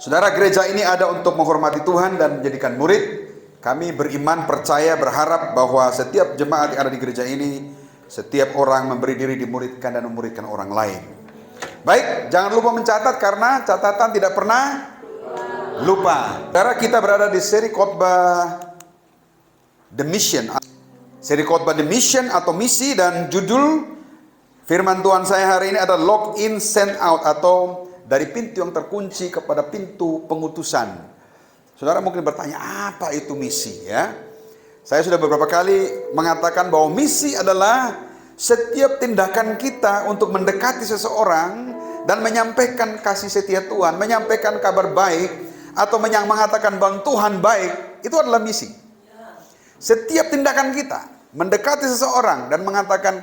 Saudara, gereja ini ada untuk menghormati Tuhan dan menjadikan murid. Kami beriman, percaya, berharap bahwa setiap jemaat yang ada di gereja ini, setiap orang memberi diri dimuridkan dan memuridkan orang lain. Baik, jangan lupa mencatat karena catatan tidak pernah lupa. Saudara, kita berada di seri khotbah The Mission. Seri khotbah The Mission atau misi, dan judul firman Tuhan saya hari ini adalah Lock in, Send out, atau dari pintu yang terkunci kepada pintu pengutusan. Saudara mungkin bertanya, apa itu misi ya? Saya sudah beberapa kali mengatakan bahwa misi adalah setiap tindakan kita untuk mendekati seseorang dan menyampaikan kasih setia Tuhan, menyampaikan kabar baik, atau mengatakan bahwa Tuhan baik, itu adalah misi. Setiap tindakan kita mendekati seseorang dan mengatakan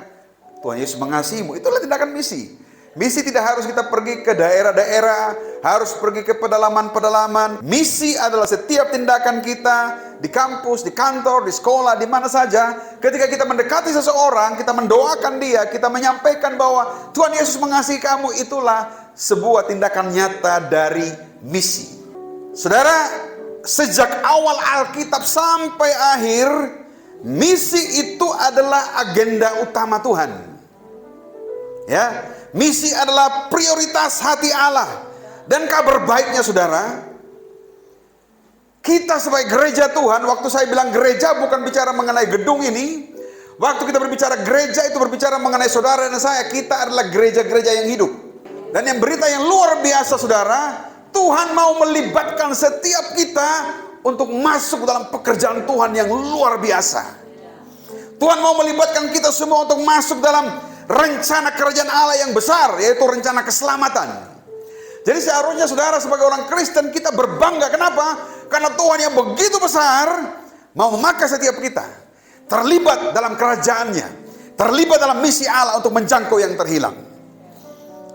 Tuhan Yesus mengasihimu, itulah tindakan misi. Misi tidak harus kita pergi ke daerah-daerah, harus pergi ke pedalaman-pedalaman. Misi adalah setiap tindakan kita di kampus, di kantor, di sekolah, di mana saja. Ketika kita mendekati seseorang, kita mendoakan dia, kita menyampaikan bahwa Tuhan Yesus mengasihi kamu, itulah sebuah tindakan nyata dari misi. Saudara, sejak awal Alkitab sampai akhir, misi itu adalah agenda utama Tuhan. Ya. Misi adalah prioritas hati Allah. Dan kabar baiknya saudara, kita sebagai gereja Tuhan, waktu saya bilang gereja bukan bicara mengenai gedung ini. Waktu kita berbicara gereja itu berbicara mengenai saudara dan saya. Kita adalah gereja-gereja yang hidup. Dan yang berita yang luar biasa saudara, Tuhan mau melibatkan setiap kita untuk masuk dalam pekerjaan Tuhan yang luar biasa. Tuhan mau melibatkan kita semua untuk masuk dalam rencana kerajaan Allah yang besar, yaitu rencana keselamatan. Jadi seharusnya saudara sebagai orang Kristen kita berbangga. Kenapa? Karena Tuhan yang begitu besar mau memakai setiap kita terlibat dalam kerajaannya, terlibat dalam misi Allah untuk menjangkau yang terhilang.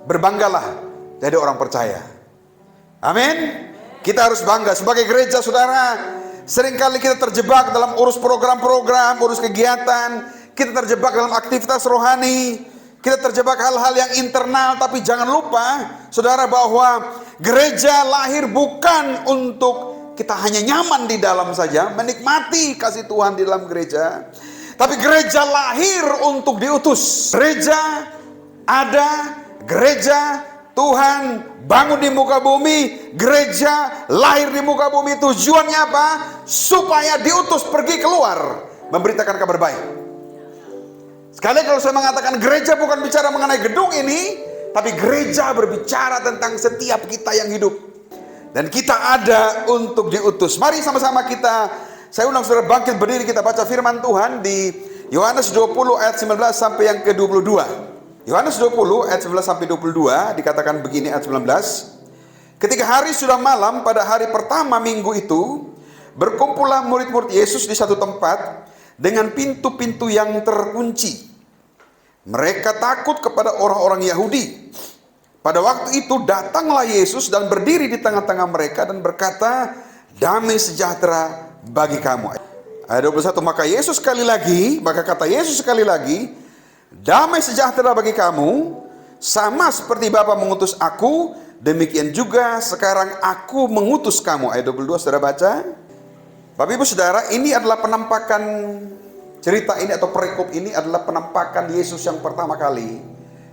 Berbanggalah jadi orang percaya. Amin. Kita harus bangga sebagai gereja saudara. Seringkali kita terjebak dalam urus program-program, urus kegiatan. Kita terjebak dalam aktivitas rohani, kita terjebak hal-hal yang internal, tapi jangan lupa, saudara, bahwa gereja lahir bukan untuk kita hanya nyaman di dalam saja, menikmati kasih Tuhan di dalam gereja, tapi gereja lahir untuk diutus. Gereja ada, gereja Tuhan bangun di muka bumi, gereja lahir di muka bumi. Tujuannya apa? Supaya diutus pergi keluar, memberitakan kabar baik. Sekali kalau saya mengatakan gereja bukan bicara mengenai gedung ini, tapi gereja berbicara tentang setiap kita yang hidup. Dan kita ada untuk diutus. Mari sama-sama saya undang saudara bangkit berdiri, kita baca firman Tuhan di Yohanes 20 ayat 19 sampai yang ke-22. Yohanes 20 ayat 19 sampai 22 dikatakan begini ayat 19. Ketika hari sudah malam pada hari pertama minggu itu, berkumpullah murid-murid Yesus di satu tempat dengan pintu-pintu yang terkunci. Mereka takut kepada orang-orang Yahudi. Pada waktu itu datanglah Yesus dan berdiri di tengah-tengah mereka dan berkata, damai sejahtera bagi kamu. Ayat 21, maka kata Yesus sekali lagi, damai sejahtera bagi kamu, sama seperti Bapa mengutus aku, demikian juga sekarang aku mengutus kamu. Ayat 22, saudara baca. Bapak Ibu Saudara, ini adalah penampakan, cerita ini atau perikop ini adalah penampakan Yesus yang pertama kali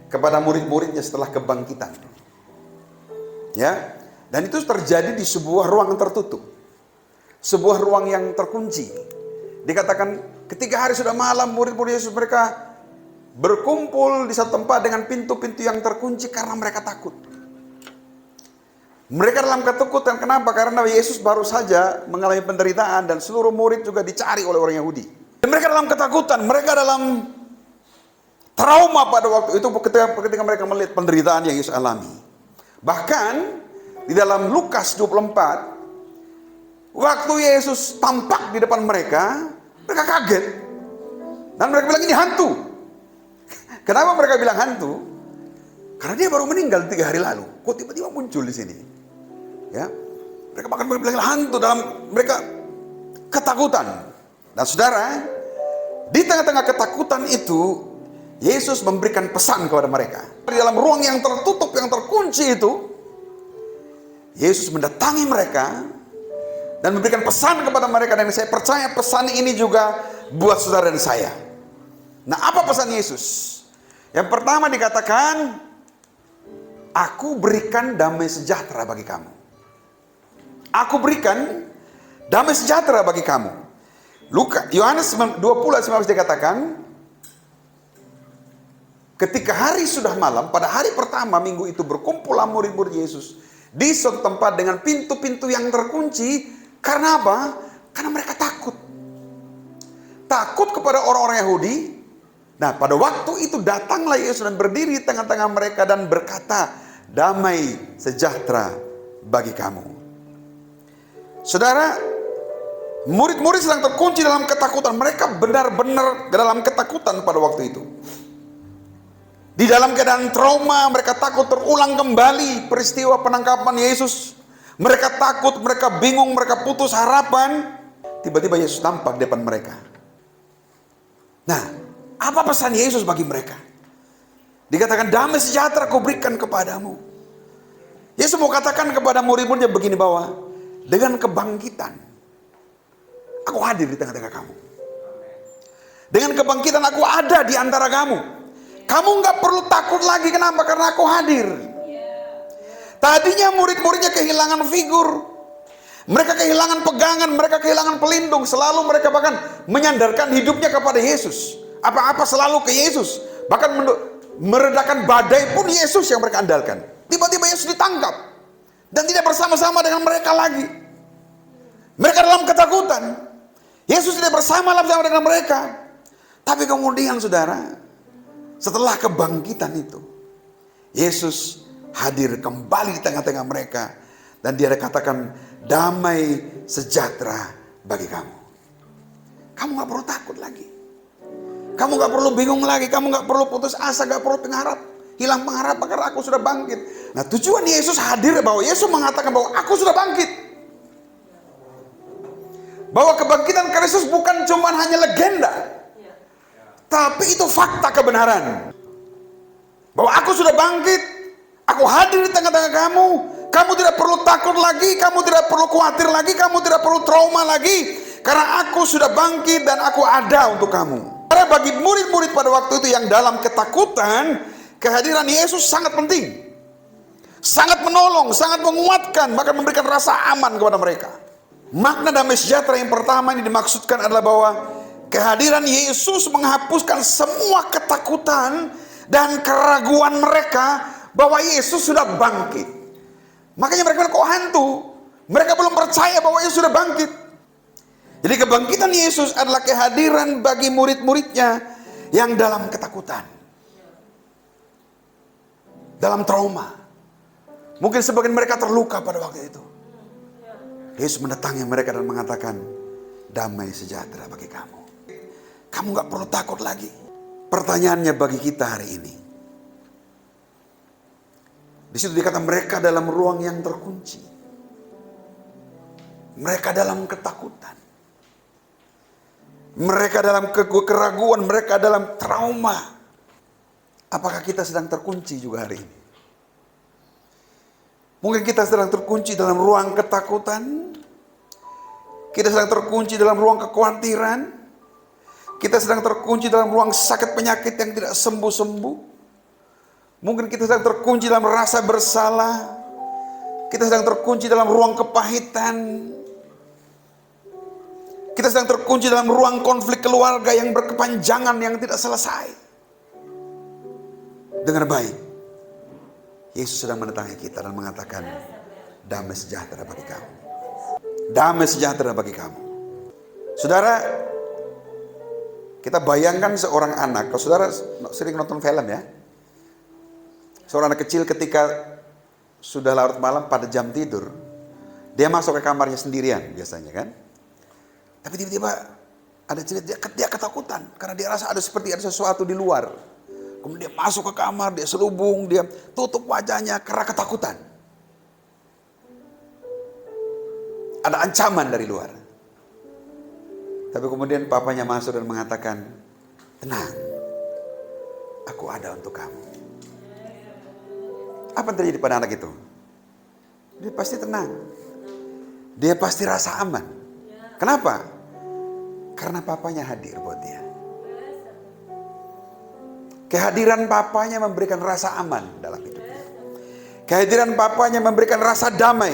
kepada murid-muridnya setelah kebangkitan. Ya, dan itu terjadi di sebuah ruang yang tertutup, sebuah ruang yang terkunci. Dikatakan ketika hari sudah malam, murid-murid Yesus mereka berkumpul di satu tempat dengan pintu-pintu yang terkunci karena mereka takut. Mereka dalam ketakutan. Kenapa? Karena Yesus baru saja mengalami penderitaan dan seluruh murid juga dicari oleh orang Yahudi. Dan mereka dalam ketakutan, mereka dalam trauma pada waktu itu ketika mereka melihat penderitaan yang Yesus alami. Bahkan di dalam Lukas 24, waktu Yesus tampak di depan mereka kaget. Dan mereka bilang ini hantu. Kenapa mereka bilang hantu? Karena dia baru meninggal 3 hari lalu. Kok tiba-tiba muncul di sini? Ya, mereka bahkan bilang hantu, dalam mereka ketakutan. Nah saudara, di tengah-tengah ketakutan itu, Yesus memberikan pesan kepada mereka. Di dalam ruang yang tertutup, yang terkunci itu, Yesus mendatangi mereka dan memberikan pesan kepada mereka, dan saya percaya pesan ini juga buat saudara dan saya. Nah, apa pesan Yesus? Yang pertama dikatakan, aku berikan damai sejahtera bagi kamu. Aku berikan damai sejahtera bagi kamu. Yohanes 20:19 dikatakan, ketika hari sudah malam, pada hari pertama minggu itu berkumpullah murid-murid Yesus di suatu tempat dengan pintu-pintu yang terkunci. Karena apa? Karena mereka takut. Takut kepada orang-orang Yahudi. Nah, pada waktu itu datanglah Yesus dan berdiri di tengah-tengah mereka dan berkata, damai sejahtera bagi kamu. Saudara, murid-murid sedang terkunci dalam ketakutan. Mereka benar-benar dalam ketakutan pada waktu itu. Di dalam keadaan trauma, mereka takut terulang kembali peristiwa penangkapan Yesus. Mereka takut, mereka bingung, mereka putus harapan. Tiba-tiba Yesus tampak di depan mereka. Nah, apa pesan Yesus bagi mereka? Dikatakan, damai sejahtera aku berikan kepadamu. Yesus mau katakan kepada murid-muridnya begini, bahwa dengan kebangkitan aku hadir di tengah-tengah kamu. Dengan kebangkitan aku ada di antara kamu. Kamu nggak perlu takut lagi. Kenapa? Karena aku hadir. Tadinya murid-muridnya kehilangan figur. Mereka kehilangan pegangan, mereka kehilangan pelindung. Selalu mereka bahkan menyandarkan hidupnya kepada Yesus. Apa-apa selalu ke Yesus. Bahkan meredakan badai pun Yesus yang mereka andalkan. Tiba-tiba Yesus ditangkap dan tidak bersama-sama dengan mereka lagi. Mereka dalam ketakutan. Yesus tidak bersama-sama dengan mereka. Tapi kemudian saudara, setelah kebangkitan itu, Yesus hadir kembali di tengah-tengah mereka. Dan dia katakan, damai sejahtera bagi kamu. Kamu gak perlu takut lagi. Kamu gak perlu bingung lagi. Kamu gak perlu putus asa, gak perlu hilang pengharapan karena aku sudah bangkit. Nah, tujuan Yesus hadir bahwa Yesus mengatakan bahwa aku sudah bangkit. Bahwa kebangkitan Kristus bukan cuma hanya legenda, tapi itu fakta kebenaran. Bahwa aku sudah bangkit, aku hadir di tengah-tengah kamu. Kamu tidak perlu takut lagi, kamu tidak perlu khawatir lagi, kamu tidak perlu trauma lagi. Karena aku sudah bangkit dan aku ada untuk kamu. Karena bagi murid-murid pada waktu itu yang dalam ketakutan, kehadiran Yesus sangat penting. Sangat menolong, sangat menguatkan, bahkan memberikan rasa aman kepada mereka. Makna damai sejahtera yang pertama ini dimaksudkan adalah bahwa kehadiran Yesus menghapuskan semua ketakutan dan keraguan mereka bahwa Yesus sudah bangkit. Makanya mereka bilang, kok hantu? Mereka belum percaya bahwa Yesus sudah bangkit. Jadi kebangkitan Yesus adalah kehadiran bagi murid-muridnya yang dalam ketakutan, dalam trauma. Mungkin sebagian mereka terluka pada waktu itu. Yesus mendatangi mereka dan mengatakan, damai sejahtera bagi kamu. Kamu gak perlu takut lagi. Pertanyaannya bagi kita hari ini, di situ dikatakan mereka dalam ruang yang terkunci. Mereka dalam ketakutan. Mereka dalam keraguan, mereka dalam trauma. Apakah kita sedang terkunci juga hari ini? Mungkin kita sedang terkunci dalam ruang ketakutan. Kita sedang terkunci dalam ruang kekhawatiran. Kita sedang terkunci dalam ruang sakit penyakit yang tidak sembuh-sembuh. Mungkin kita sedang terkunci dalam rasa bersalah. Kita sedang terkunci dalam ruang kepahitan. Kita sedang terkunci dalam ruang konflik keluarga yang berkepanjangan, yang tidak selesai. Dengar baik. Yesus sedang mendatangi kita dan mengatakan, damai sejahtera bagi kamu. Damai sejahtera bagi kamu. Saudara, kita bayangkan seorang anak. Kalau saudara sering nonton film ya. Seorang anak kecil ketika sudah larut malam pada jam tidur, dia masuk ke kamarnya sendirian biasanya kan. Tapi tiba-tiba ada cerita dia ketakutan karena dia rasa ada sesuatu di luar. Kemudian dia masuk ke kamar, dia selubung, dia tutup wajahnya karena ketakutan. Ada ancaman dari luar. Tapi kemudian papanya masuk dan mengatakan, tenang, aku ada untuk kamu. Apa yang terjadi pada anak itu? dia pasti tenang. Dia pasti rasa aman. Kenapa? Karena papanya hadir buat dia. Kehadiran papanya memberikan rasa aman dalam hidupnya. Kehadiran papanya memberikan rasa damai.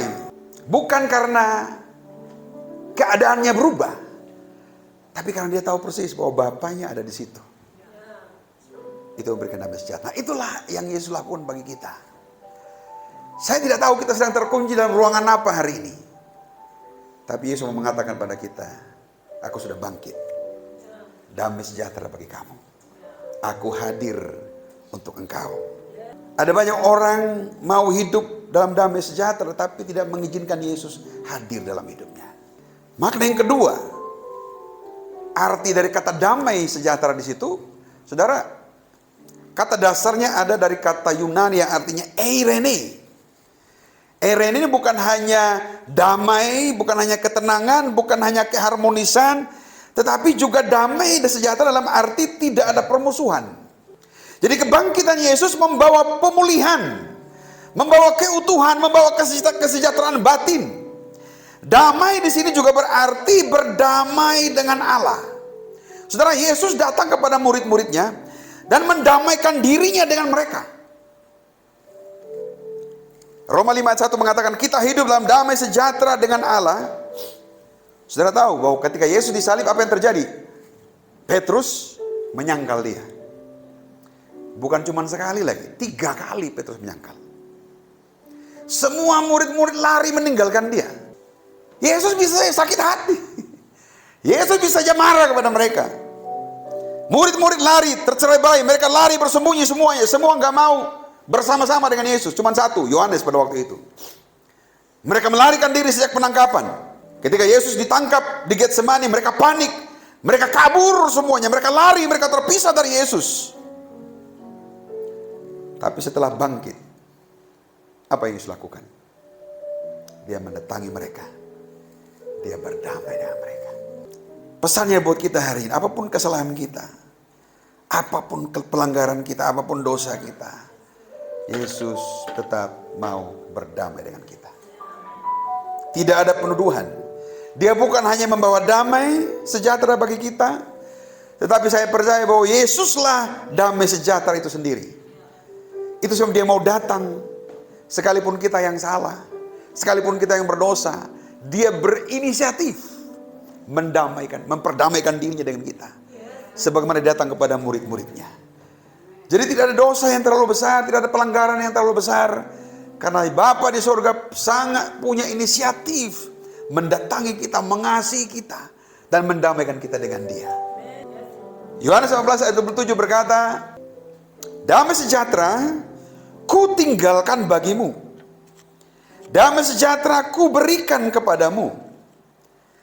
Bukan karena keadaannya berubah, tapi karena dia tahu persis bahwa bapaknya ada di situ. Itu memberikan damai sejahtera. Nah, itulah yang Yesus lakukan bagi kita. Saya tidak tahu kita sedang terkunci dalam ruangan apa hari ini. Tapi Yesus mau mengatakan pada kita, aku sudah bangkit. Damai sejahtera bagi kamu. Aku hadir untuk engkau. Ada banyak orang mau hidup dalam damai sejahtera, tapi tidak mengizinkan Yesus hadir dalam hidupnya. Makna yang kedua, arti dari kata damai sejahtera di situ, saudara, kata dasarnya ada dari kata Yunani yang artinya eirene. Eirene ini bukan hanya damai, bukan hanya ketenangan, bukan hanya keharmonisan, tetapi juga damai dan sejahtera dalam arti tidak ada permusuhan. Jadi kebangkitan Yesus membawa pemulihan, membawa keutuhan, membawa kesejahteraan batin. Damai di sini juga berarti berdamai dengan Allah. Saudara, Yesus datang kepada murid-muridnya dan mendamaikan dirinya dengan mereka. Roma 5 ayat 1 mengatakan kita hidup dalam damai sejahtera dengan Allah. Saudara tahu bahwa ketika Yesus disalib apa yang terjadi? Petrus menyangkal dia. Bukan cuma sekali lagi, 3 kali Petrus menyangkal. Semua murid-murid lari meninggalkan dia. Yesus bisa sakit hati. Yesus bisa saja marah kepada mereka. Murid-murid lari, tercerai-berai, mereka lari bersembunyi semuanya. Semua nggak mau bersama-sama dengan Yesus. Cuma satu, Yohanes pada waktu itu. Mereka melarikan diri sejak penangkapan. Ketika Yesus ditangkap di Getsemani, mereka panik. Mereka kabur semuanya, mereka lari, mereka terpisah dari Yesus. Tapi setelah bangkit, apa yang Yesus lakukan? Dia mendatangi mereka. Dia berdamai dengan mereka. Pesannya buat kita hari ini, apapun kesalahan kita, apapun pelanggaran kita, apapun dosa kita, Yesus tetap mau berdamai dengan kita. Tidak ada penuduhan. Dia bukan hanya membawa damai sejahtera bagi kita, tetapi saya percaya bahwa Yesuslah damai sejahtera itu sendiri. Itu sebab dia mau datang, sekalipun kita yang salah, sekalipun kita yang berdosa, dia berinisiatif mendamaikan, memperdamaikan dirinya dengan kita. Sebagaimana dia datang kepada murid-muridnya. Jadi tidak ada dosa yang terlalu besar, tidak ada pelanggaran yang terlalu besar. Karena Bapa di surga sangat punya inisiatif mendatangi kita, mengasihi kita, dan mendamaikan kita dengan dia. Yohanes 15 ayat 27 berkata, damai sejahtera ku tinggalkan bagimu. Damai sejahtera ku berikan kepadamu.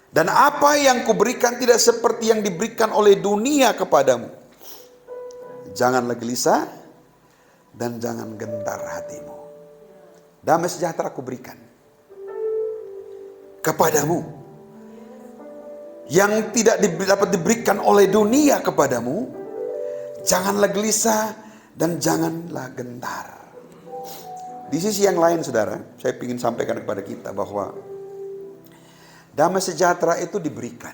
Dan apa yang ku berikan tidak seperti yang diberikan oleh dunia kepadamu. Janganlah gelisah dan jangan gentar hatimu. Damai sejahtera ku berikan kepadamu. Yang tidak dapat diberikan oleh dunia kepadamu. Janganlah gelisah dan janganlah gentar. Di sisi yang lain saudara, saya ingin sampaikan kepada kita bahwa damai sejahtera itu diberikan.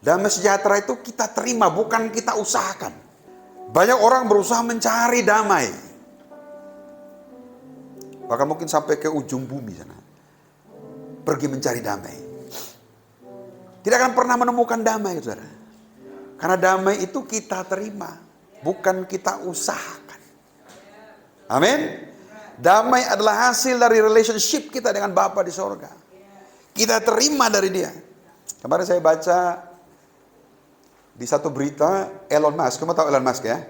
Damai sejahtera itu kita terima, bukan kita usahakan. Banyak orang berusaha mencari damai. Bahkan mungkin sampai ke ujung bumi sana. Pergi mencari damai. Tidak akan pernah menemukan damai saudara. Karena damai itu kita terima, bukan kita usahakan. Amin. Damai adalah hasil dari relationship kita dengan Bapa di sorga. Kita terima dari dia. Kemarin saya baca di satu berita Elon Musk. Kamu tahu Elon Musk ya?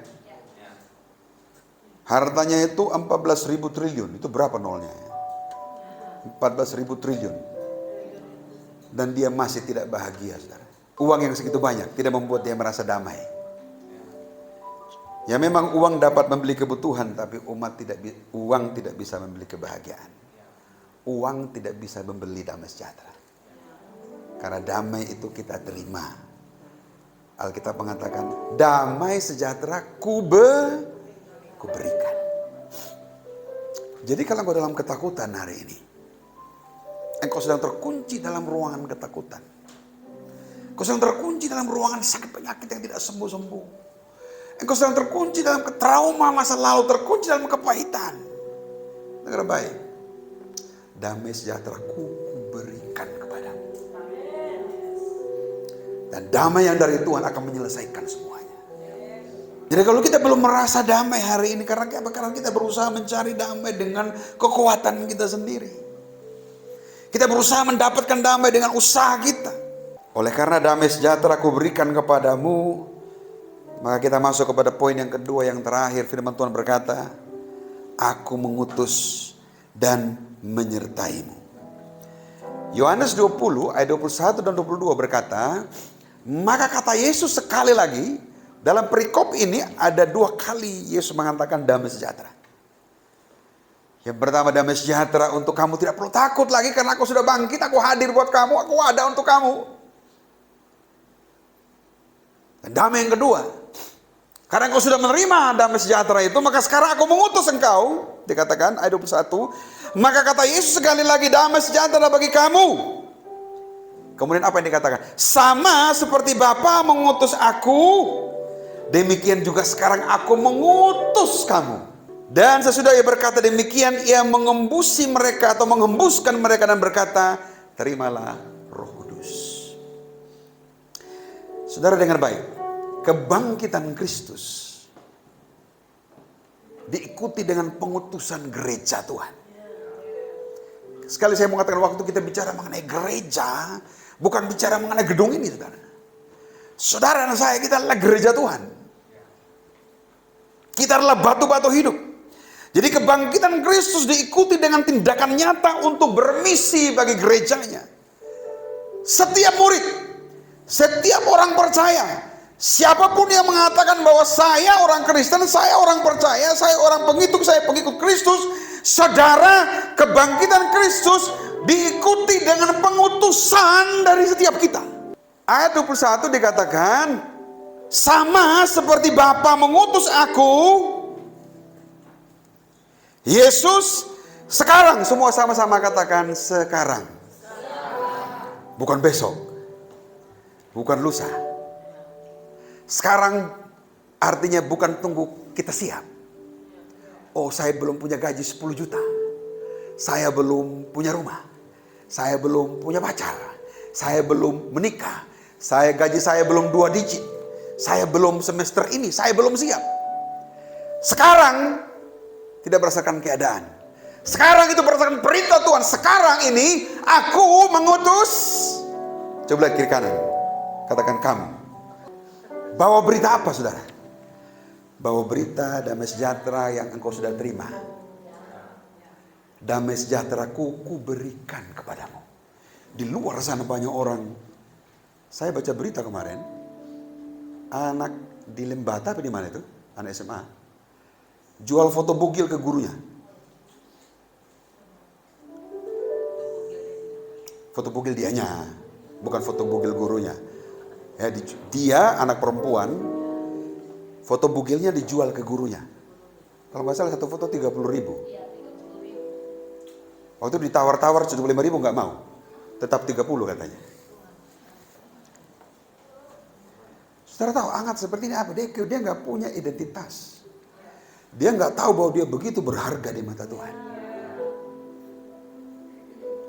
Hartanya itu 14.000 triliun. Itu berapa nolnya? 14.000 triliun. Dan dia masih tidak bahagia saudara. Uang yang segitu banyak tidak membuat dia merasa damai. Ya memang uang dapat membeli kebutuhan, tapi uang tidak bisa membeli kebahagiaan. Uang tidak bisa membeli damai sejahtera. Karena damai itu kita terima. Alkitab mengatakan, damai sejahtera ku berikan. Jadi kalau engkau dalam ketakutan hari ini, engkau sedang terkunci dalam ruangan ketakutan. Engkau sedang terkunci dalam ruangan sakit penyakit yang tidak sembuh-sembuh. Engkau sedang terkunci dalam trauma masa lalu, terkunci dalam kepahitan. Dengar baik. Damai sejahtera-Ku kuberikan kepadamu. Dan damai yang dari Tuhan akan menyelesaikan semuanya. Jadi kalau kita belum merasa damai hari ini, karena kita berusaha mencari damai dengan kekuatan kita sendiri. Kita berusaha mendapatkan damai dengan usaha kita. Oleh karena damai sejahtera Ku berikan kepadamu, maka kita masuk kepada poin yang kedua yang terakhir. Firman Tuhan berkata, Aku mengutus dan menyertaimu. Yohanes 20 ayat 21 dan 22 berkata, maka kata Yesus sekali lagi, dalam perikop ini ada 2 kali Yesus mengatakan damai sejahtera. Yang pertama, damai sejahtera untuk kamu tidak perlu takut lagi karena Aku sudah bangkit, Aku hadir buat kamu, Aku ada untuk kamu. Dan damai yang kedua, karena engkau sudah menerima damai sejahtera itu, maka sekarang Aku mengutus engkau. Dikatakan ayat 21, maka kata Yesus sekali lagi, damai sejahtera bagi kamu. Kemudian apa yang dikatakan? Sama seperti Bapa mengutus Aku, demikian juga sekarang Aku mengutus kamu. Dan sesudah Ia berkata demikian, Ia mengembusi mereka atau mengembuskan mereka dan berkata, terimalah Roh Kudus. Saudara dengar baik, kebangkitan Kristus diikuti dengan pengutusan gereja Tuhan. Sekali saya mengatakan waktu kita bicara mengenai gereja, bukan bicara mengenai gedung ini, saudara. Saudara dan saya, kita adalah gereja Tuhan. Kita adalah batu-batu hidup. Jadi kebangkitan Kristus diikuti dengan tindakan nyata untuk bermisi bagi gerejanya. Setiap murid, setiap orang percaya, siapapun yang mengatakan bahwa saya orang Kristen, saya orang percaya, saya orang pengikut Kristus, saudara, kebangkitan Kristus diikuti dengan pengutusan dari setiap kita. Ayat 21 dikatakan, sama seperti Bapa mengutus Aku, Yesus sekarang, semua sama-sama katakan sekarang. Bukan besok, bukan lusa. Sekarang artinya bukan tunggu kita siap. Oh, saya belum punya gaji 10 juta. Saya belum punya rumah. Saya belum punya pacar. Saya belum menikah. Gaji saya belum 2 digit. Saya belum semester ini, saya belum siap. Sekarang tidak berdasarkan keadaan. Sekarang itu berdasarkan perintah Tuhan. Sekarang ini Aku mengutus. Coba lihat kiri kanan. Katakan kamu. Bawa berita apa, saudara? Bawa berita damai sejahtera yang engkau sudah terima. Damai sejahtera-Ku kuberikan kepadamu. Di luar sana banyak orang. Saya baca berita kemarin. Anak di Lembata apa di mana itu? Anak SMA. Jual foto bugil ke gurunya. Foto bugil dianya, bukan foto bugil gurunya. Ya, dia anak perempuan, foto bugilnya dijual ke gurunya. Kalau nggak salah satu foto 30.000. Waktu itu ditawar-tawar 75.000 nggak mau, tetap 30 katanya. Saudara tahu angkat seperti ini apa? Dia nggak punya identitas. Dia nggak tahu bahwa dia begitu berharga di mata Tuhan.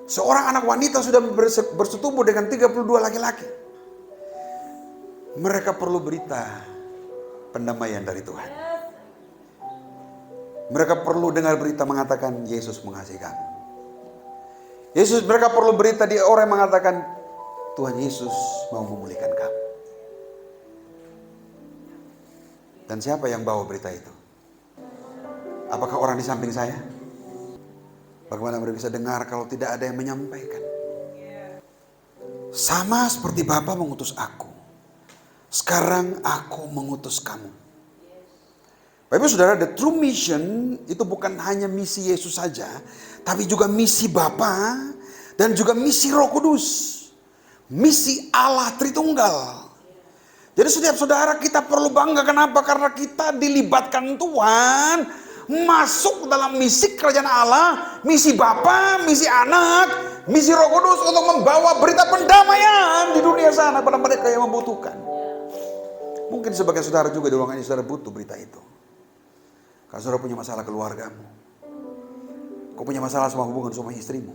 Seorang anak wanita sudah bersetubuh dengan 32 laki-laki. Mereka perlu berita pendamaian dari Tuhan. Mereka perlu dengar berita mengatakan Yesus mengasihi kamu. Mereka perlu berita di orang yang mengatakan Tuhan Yesus mau memulihkan kamu. Dan siapa yang bawa berita itu? Apakah orang di samping saya? Bagaimana mereka bisa dengar kalau tidak ada yang menyampaikan? Sama seperti Bapa mengutus Aku, sekarang Aku mengutus kamu. Bapak saudara, the true mission itu bukan hanya misi Yesus saja, tapi juga misi Bapa dan juga misi Roh Kudus. Misi Allah Tritunggal. Jadi setiap saudara kita perlu bangga. Kenapa? Karena kita dilibatkan Tuhan masuk dalam misi kerajaan Allah, misi Bapa, misi Anak, misi Roh Kudus untuk membawa berita pendamaian di dunia sana pada mereka yang membutuhkan. Mungkin sebagai saudara juga di ruangan ini saudara butuh berita itu. Kalau saudara punya masalah keluargamu, kau punya masalah sama hubungan sama istrimu,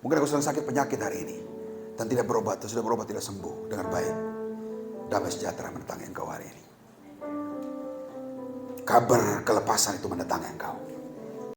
mungkin kau sedang sakit penyakit hari ini dan tidak berobat, atau sudah berobat tidak sembuh dengan baik. Damai sejahtera mendatangi engkau hari ini. Kabar kelepasan itu mendatangi engkau.